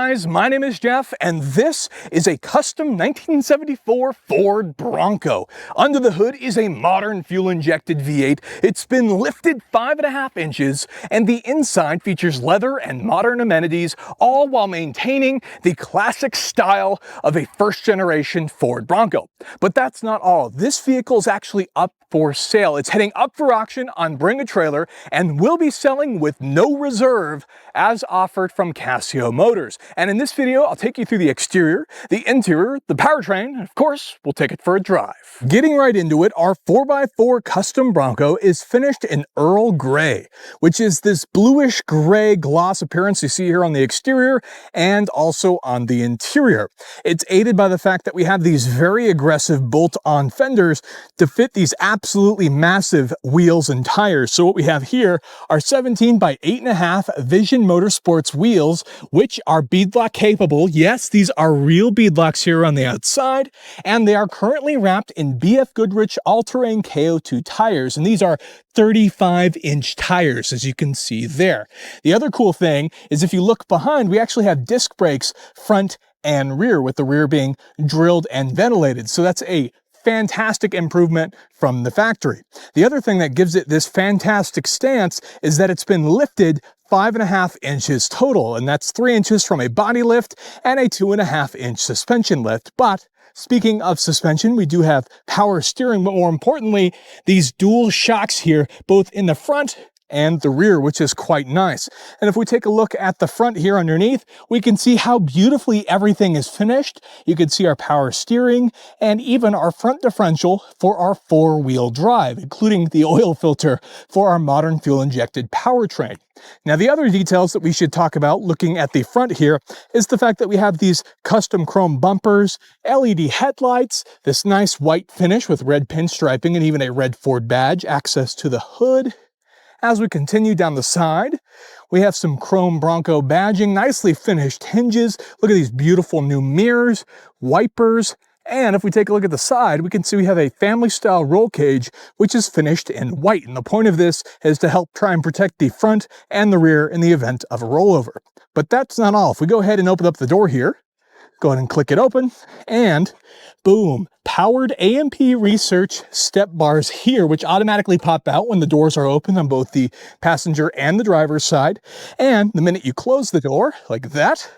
guys, my name is Jeff, and this is a custom 1974 Ford Bronco. Under the hood is a modern fuel-injected V8. It's been lifted 5.5 inches, and the inside features leather and modern amenities, all while maintaining the classic style of a first-generation Ford Bronco. But that's not all. This vehicle is actually up for sale. It's heading up for auction on Bring a Trailer and will be selling with no reserve as offered from Casio Motors. And in this video, I'll take you through the exterior, the interior, the powertrain, and of course, we'll take it for a drive. Getting right into it, our 4x4 custom Bronco is finished in Earl Grey, which is this bluish gray gloss appearance you see here on the exterior and also on the interior. It's aided by the fact that we have these very aggressive bolt-on fenders to fit these absolutely massive wheels and tires. So what we have here are 17 by 8.5 Vision Motorsports wheels, which are beadlock capable. Yes, these are real beadlocks here on the outside, and they are currently wrapped in BF Goodrich all-terrain KO2 tires, and these are 35-inch tires, as you can see there. The other cool thing is if you look behind, we actually have disc brakes front and rear, with the rear being drilled and ventilated. So that's a fantastic improvement from the factory. The other thing that gives it this fantastic stance is that it's been lifted 5.5 inches total, and that's 3 inches from a body lift and a 2.5-inch suspension lift. But speaking of suspension, we do have power steering, but more importantly, these dual shocks here, both in the front and the rear, which is quite nice. And if we take a look at the front here underneath, we can see how beautifully everything is finished. You can see our power steering and even our front differential for our 4-wheel drive, including the oil filter for our modern fuel-injected powertrain. Now, the other details that we should talk about looking at the front here is the fact that we have these custom chrome bumpers, LED headlights, this nice white finish with red pinstriping and even a red Ford badge, access to the hood. As we continue down the side, we have some chrome Bronco badging, nicely finished hinges. Look at these beautiful new mirrors, wipers, and if we take a look at the side, we can see we have a family-style roll cage, which is finished in white. And the point of this is to help try and protect the front and the rear in the event of a rollover. But that's not all. If we go ahead and open up the door here, go ahead and click it open, and boom, powered AMP Research step bars here, which automatically pop out when the doors are open on both the passenger and the driver's side. And the minute you close the door, like that,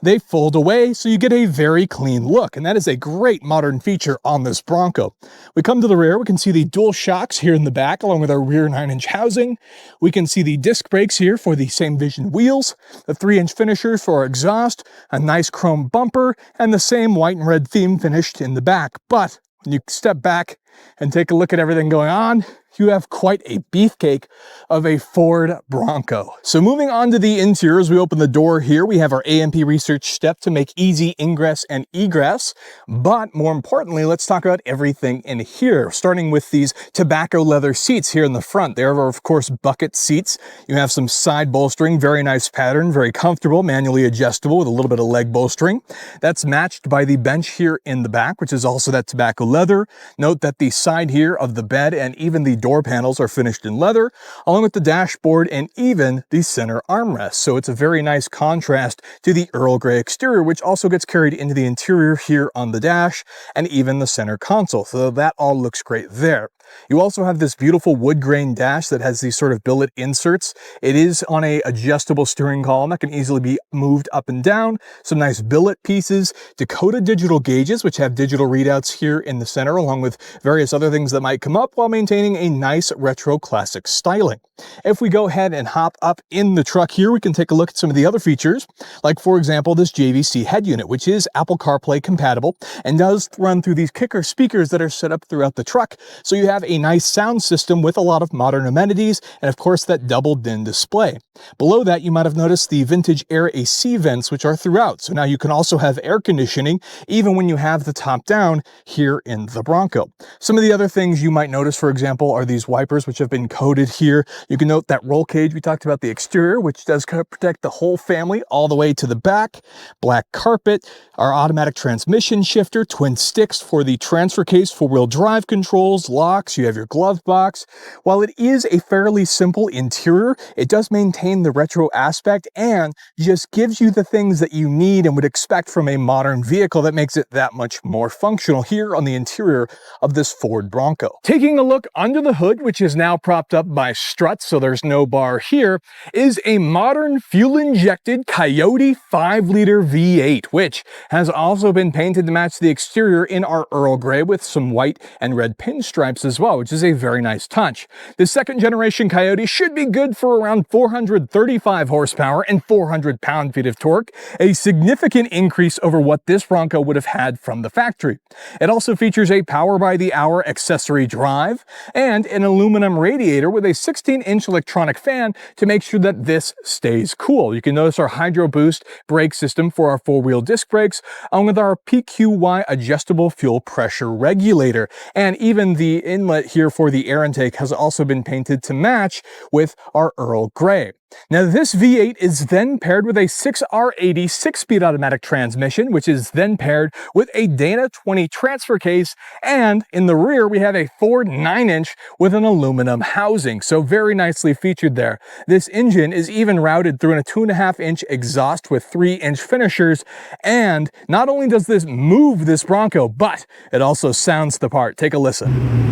they fold away, so you get a very clean look, and that is a great modern feature on this Bronco. We come to the rear, we can see the dual shocks here in the back, along with our rear 9-inch housing. We can see the disc brakes here for the same Vision wheels, the 3-inch finishers for our exhaust, a nice chrome bumper, and the same white and red theme finished in the back. But when you step back and take a look at everything going on, you have quite a beefcake of a Ford Bronco. So moving on to the interior, as we open the door here, we have our AMP Research step to make easy ingress and egress. But more importantly, let's talk about everything in here, starting with these tobacco leather seats here in the front. There are, of course, bucket seats. You have some side bolstering, very nice pattern, very comfortable, manually adjustable with a little bit of leg bolstering. That's matched by the bench here in the back, which is also that tobacco leather. Note that the side here of the bed and even the door panels are finished in leather, along with the dashboard and even the center armrest. So it's a very nice contrast to the Earl Grey exterior, which also gets carried into the interior here on the dash and even the center console. So that all looks great there. You also have this beautiful wood grain dash that has these sort of billet inserts. It is on a adjustable steering column that can easily be moved up and down. Some nice billet pieces, Dakota digital gauges, which have digital readouts here in the center, along with various other things that might come up while maintaining a nice retro classic styling. If we go ahead and hop up in the truck here, we can take a look at some of the other features, like for example, this JVC head unit, which is Apple CarPlay compatible and does run through these kicker speakers that are set up throughout the truck. So you have a nice sound system with a lot of modern amenities, and of course that double din display. Below that, you might have noticed the vintage air AC vents, which are throughout. So now you can also have air conditioning even when you have the top down here in the Bronco. Some of the other things you might notice, for example, are these wipers, which have been coated here. You can note that roll cage. We talked about the exterior, which does protect the whole family all the way to the back. Black carpet, our automatic transmission shifter, twin sticks for the transfer case, 4-wheel drive controls, locks, box, you have your glove box. While it is a fairly simple interior, it does maintain the retro aspect and just gives you the things that you need and would expect from a modern vehicle that makes it that much more functional here on the interior of this Ford Bronco. Taking a look under the hood, which is now propped up by struts, so there's no bar here, is a modern fuel-injected Coyote 5-liter V8, which has also been painted to match the exterior in our Earl Grey with some white and red pinstripes as well, which is a very nice touch. The second generation Coyote should be good for around 435 horsepower and 400 pound-feet of torque, a significant increase over what this Bronco would have had from the factory. It also features a power-by-the-hour accessory drive and an aluminum radiator with a 16-inch electronic fan to make sure that this stays cool. You can notice our Hydro Boost brake system for our four-wheel disc brakes, along with our PQY adjustable fuel pressure regulator. And even the inlet here for the air intake has also been painted to match with our Earl Grey. Now this V8 is then paired with a 6R80 6-speed automatic transmission, which is then paired with a Dana 20 transfer case, and in the rear we have a Ford 9-inch with an aluminum housing, so very nicely featured there. This engine is even routed through a 2.5-inch exhaust with 3-inch finishers, and not only does this move this Bronco, but it also sounds the part. Take a listen.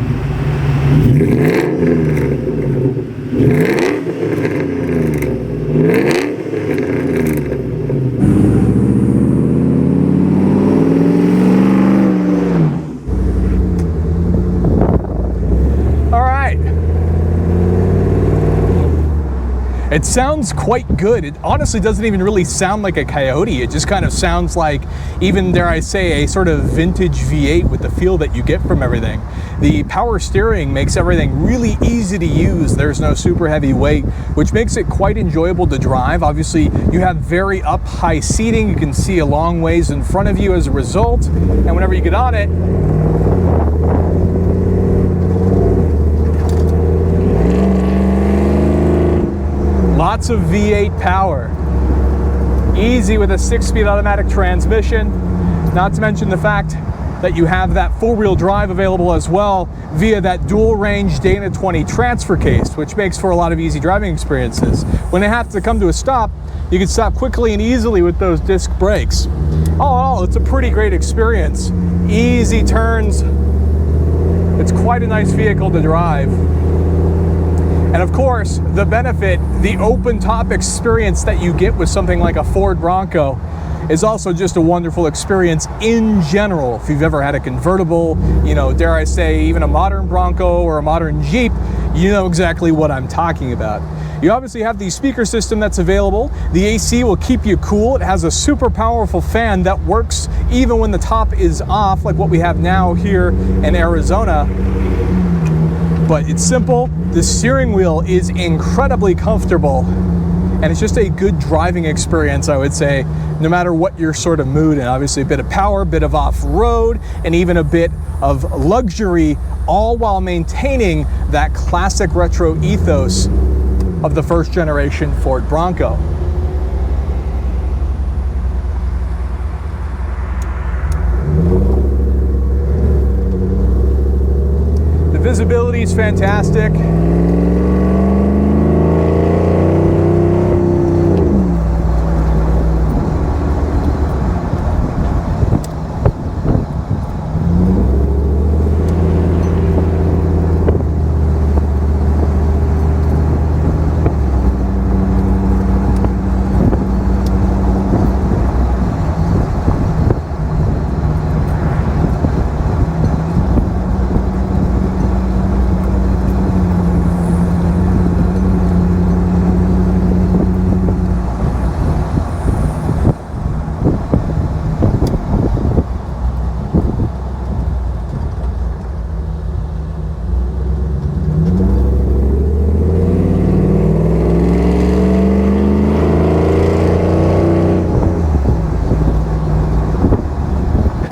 It sounds quite good. It honestly doesn't even really sound like a Coyote. It just kind of sounds like, even dare I say, a sort of vintage V8 with the feel that you get from everything. The power steering makes everything really easy to use. There's no super heavy weight, which makes it quite enjoyable to drive. Obviously, you have very up high seating. You can see a long ways in front of you as a result. And whenever you get on it, lots of V8 power. Easy with a 6-speed automatic transmission. Not to mention the fact that you have that four-wheel drive available as well via that dual-range Dana 20 transfer case, which makes for a lot of easy driving experiences. When they have to come to a stop, you can stop quickly and easily with those disc brakes. All in all, it's a pretty great experience. Easy turns. It's quite a nice vehicle to drive. And of course, the benefit, the open top experience that you get with something like a Ford Bronco is also just a wonderful experience in general. If you've ever had a convertible, you know, dare I say, even a modern Bronco or a modern Jeep, you know exactly what I'm talking about. You obviously have the speaker system that's available. The AC will keep you cool. It has a super powerful fan that works even when the top is off, like what we have now here in Arizona. But it's simple. The steering wheel is incredibly comfortable, and it's just a good driving experience, I would say, no matter what your sort of mood. And obviously a bit of power, a bit of off-road, and even a bit of luxury, all while maintaining that classic retro ethos of the first generation Ford Bronco. Visibility is fantastic.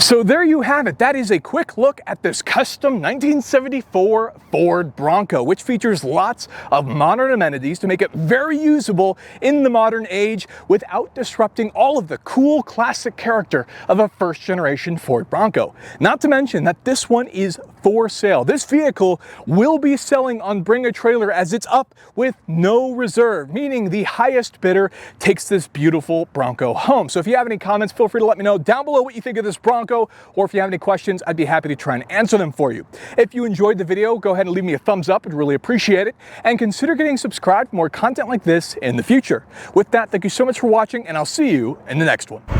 So there you have it. That is a quick look at this custom 1974 Ford Bronco, which features lots of modern amenities to make it very usable in the modern age without disrupting all of the cool classic character of a first generation Ford Bronco. Not to mention that this one is for sale. This vehicle will be selling on Bring a Trailer as it's up with no reserve, meaning the highest bidder takes this beautiful Bronco home. So if you have any comments, feel free to let me know down below what you think of this Bronco, or if you have any questions, I'd be happy to try and answer them for you. If you enjoyed the video, go ahead and leave me a thumbs up. I'd really appreciate it. And consider getting subscribed for more content like this in the future. With that, thank you so much for watching, and I'll see you in the next one.